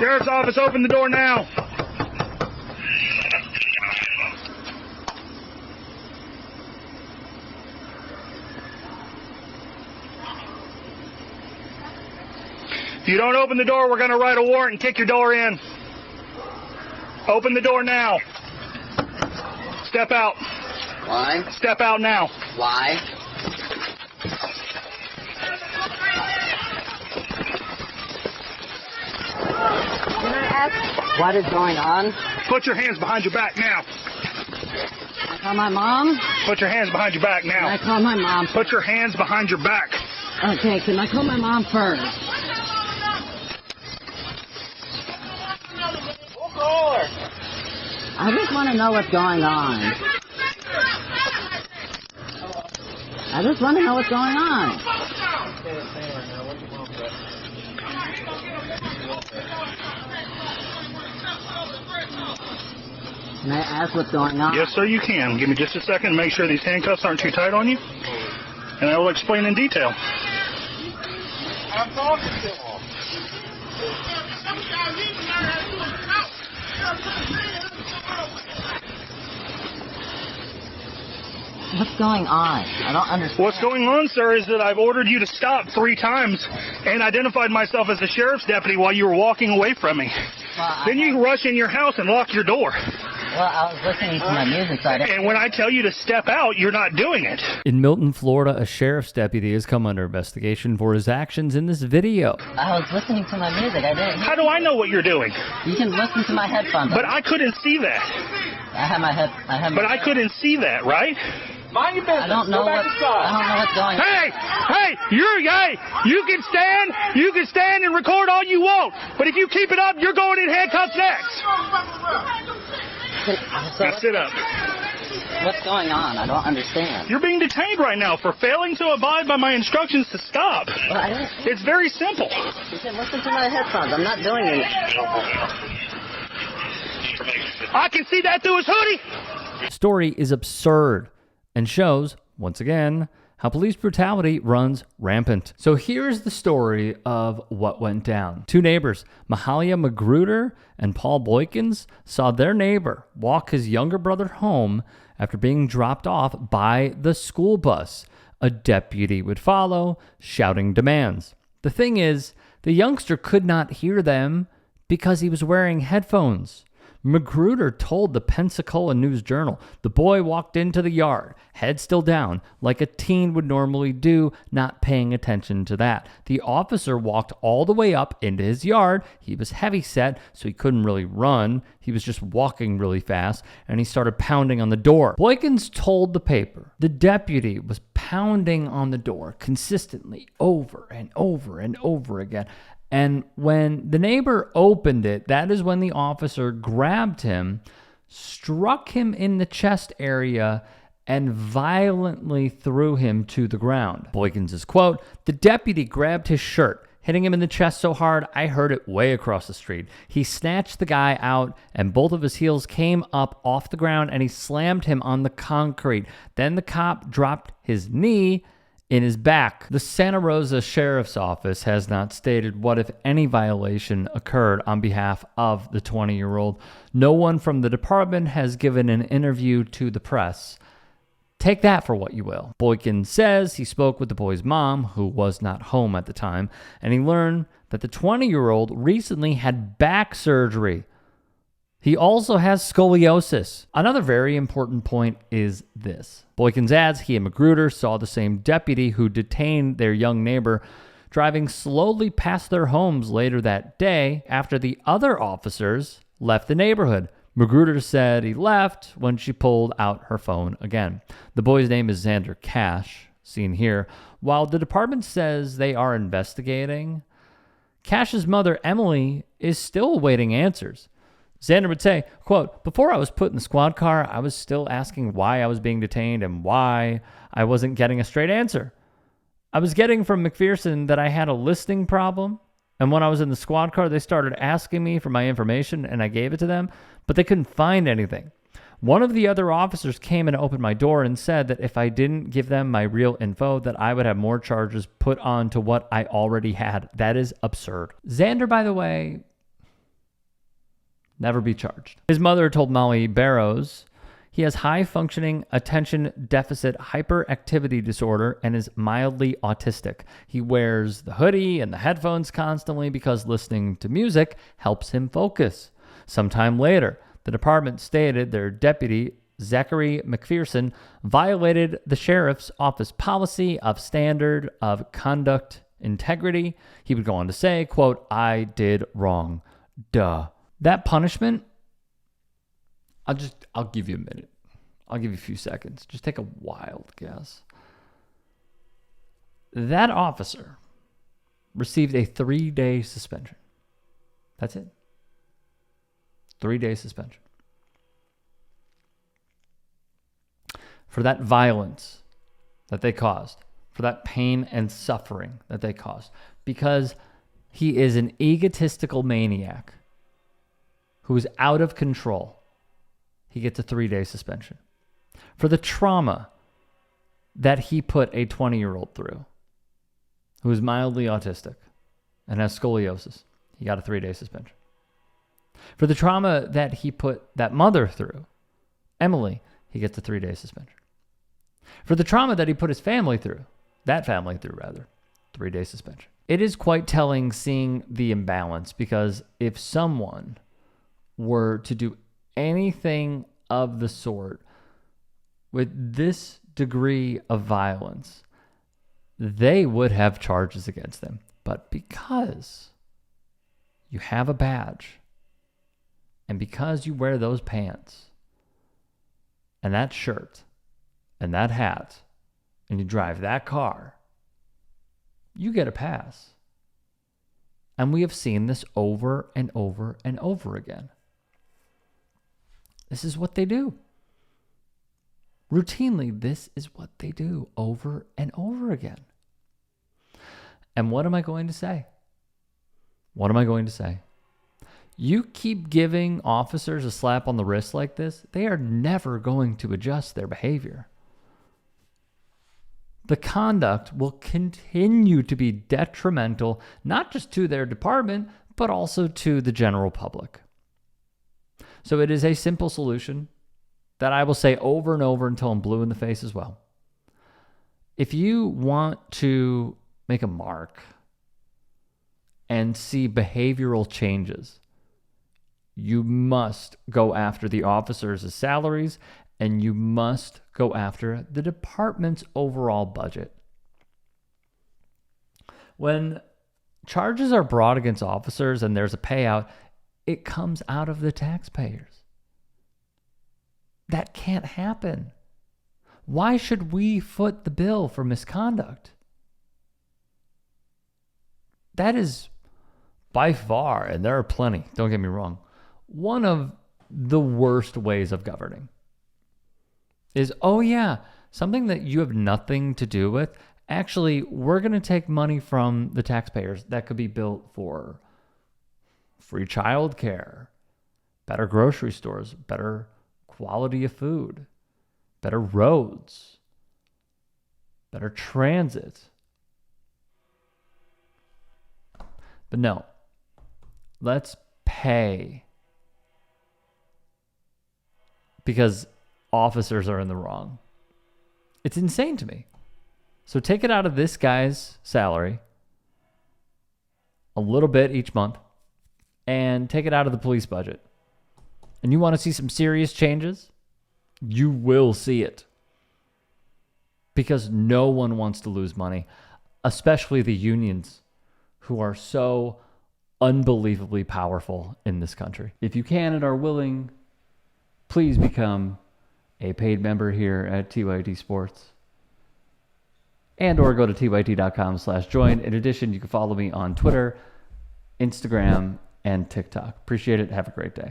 Sheriff's office, open the door now. If you don't open the door, we're going to write a warrant and kick your door in. Open the door now. Step out. Why? Step out now. Why? Can I ask what is going on? Put your hands behind your back now. Can I call my mom? Put your hands behind your back now. Can I call my mom? Put your hands behind your back. Okay, can I call my mom first? I just want to know what's going on. I just want to know what's going on. Can I ask what's going on? Yes, sir, you can. Give me just a second. Make sure these handcuffs aren't too tight on you. And I will explain in detail. I'm talking to him. What's going on? I don't understand. What's going on, sir, is that I've ordered you to stop 3 times and identified myself as a sheriff's deputy while you were walking away from me. Well, Then you rush in your house and lock your door. Well, I was listening to my music, so I didn't... And when I tell you to step out, you're not doing it. In Milton, Florida, a sheriff's deputy has come under investigation for his actions in this video. I was listening to my music. I didn't... How do I know what you're doing? You can listen to my headphones. But I couldn't see that. I have my head... But I couldn't see that, right? Mind your business. I don't know what's going on. Hey, you can stand and record all you want. But if you keep it up, you're going in handcuffs next. Now sit up. What's going on? I don't understand. You're being detained right now for failing to abide by my instructions to stop. Well, It's very simple. You can listen to my headphones. I'm not doing it. I can see that through his hoodie. The story is absurd and shows, once again, how police brutality runs rampant. So here's the story of what went down. 2 neighbors, Mahalia Magruder and Paul Boykins, saw their neighbor walk his younger brother home after being dropped off by the school bus. A deputy would follow, shouting demands. The thing is, the youngster could not hear them because he was wearing headphones. Magruder told the Pensacola News-Journal the boy walked into the yard, head still down, like a teen would normally do, not paying attention to that. The officer walked all the way up into his yard. He was heavy-set, so he couldn't really run. He was just walking really fast, and he started pounding on the door. Boykins told the paper the deputy was pounding on the door consistently over and over and over again. And when the neighbor opened it, that is when the officer grabbed him, struck him in the chest area, and violently threw him to the ground. Boykins' quote, "The deputy grabbed his shirt, hitting him in the chest so hard, I heard it way across the street. He snatched the guy out, and both of his heels came up off the ground, and he slammed him on the concrete. Then the cop dropped his knee in his back." The Santa Rosa Sheriff's Office has not stated what, if any, violation occurred on behalf of the 20-year-old. No one from the department has given an interview to the press. Take that for what you will. Boykin says he spoke with the boy's mom, who was not home at the time, and he learned that the 20-year-old recently had back surgery. He also has scoliosis. Another very important point is this. Boykins adds he and Magruder saw the same deputy who detained their young neighbor driving slowly past their homes later that day after the other officers left the neighborhood. Magruder said he left when she pulled out her phone again. The boy's name is Xander Cash, seen here. While the department says they are investigating, Cash's mother, Emily, is still awaiting answers. Xander would say, quote, "Before I was put in the squad car, I was still asking why I was being detained and why I wasn't getting a straight answer. I was getting from MacPherson that I had a listening problem, and when I was in the squad car, they started asking me for my information, and I gave it to them, but they couldn't find anything. One of the other officers came and opened my door and said that if I didn't give them my real info, that I would have more charges put on to what I already had. That is absurd." Xander, by the way, never be charged. His mother told Molly Barrows he has high-functioning attention deficit hyperactivity disorder and is mildly autistic. He wears the hoodie and the headphones constantly because listening to music helps him focus. Sometime later, the department stated their deputy, Zachary MacPherson, violated the sheriff's office policy of standard of conduct integrity. He would go on to say, quote, "I did wrong. Duh." That punishment, I'll give you a minute. I'll give you a few seconds. Just take a wild guess. That officer received a 3-day suspension. That's it. 3-day suspension. For that violence that they caused, for that pain and suffering that they caused, because he is an egotistical maniac who is out of control. He gets a 3-day suspension. For the trauma that he put a 20-year-old through, who is mildly autistic and has scoliosis, he got a 3-day suspension. For the trauma that he put that mother through, Emily, he gets a 3-day suspension. For the trauma that he put his family through, 3-day suspension. It is quite telling seeing the imbalance, because if someone were to do anything of the sort with this degree of violence, they would have charges against them. But because you have a badge, and because you wear those pants and that shirt and that hat and you drive that car, you get a pass. And we have seen this over and over and over again. This is what they do. Routinely, this is what they do over and over again. And what am I going to say? What am I going to say? You keep giving officers a slap on the wrist like this, they are never going to adjust their behavior. The conduct will continue to be detrimental, not just to their department, but also to the general public. So it is a simple solution that I will say over and over until I'm blue in the face as well. If you want to make a mark and see behavioral changes, you must go after the officers' salaries, and you must go after the department's overall budget. When charges are brought against officers and there's a payout, it comes out of the taxpayers. That can't happen. Why should we foot the bill for misconduct? That is by far, and there are plenty, don't get me wrong, one of the worst ways of governing is, oh yeah, something that you have nothing to do with, actually, we're going to take money from the taxpayers that could be built for free childcare, better grocery stores, better quality of food, better roads, better transit. But no, let's pay because officers are in the wrong. It's insane to me. So take it out of this guy's salary, a little bit each month, and take it out of the police budget. And you want to see some serious changes? You will see it. Because no one wants to lose money, especially the unions who are so unbelievably powerful in this country. If you can and are willing, please become a paid member here at TYTSports. And or go to tyt.com/join. In addition, you can follow me on Twitter, Instagram, and TikTok. Appreciate it. Have a great day.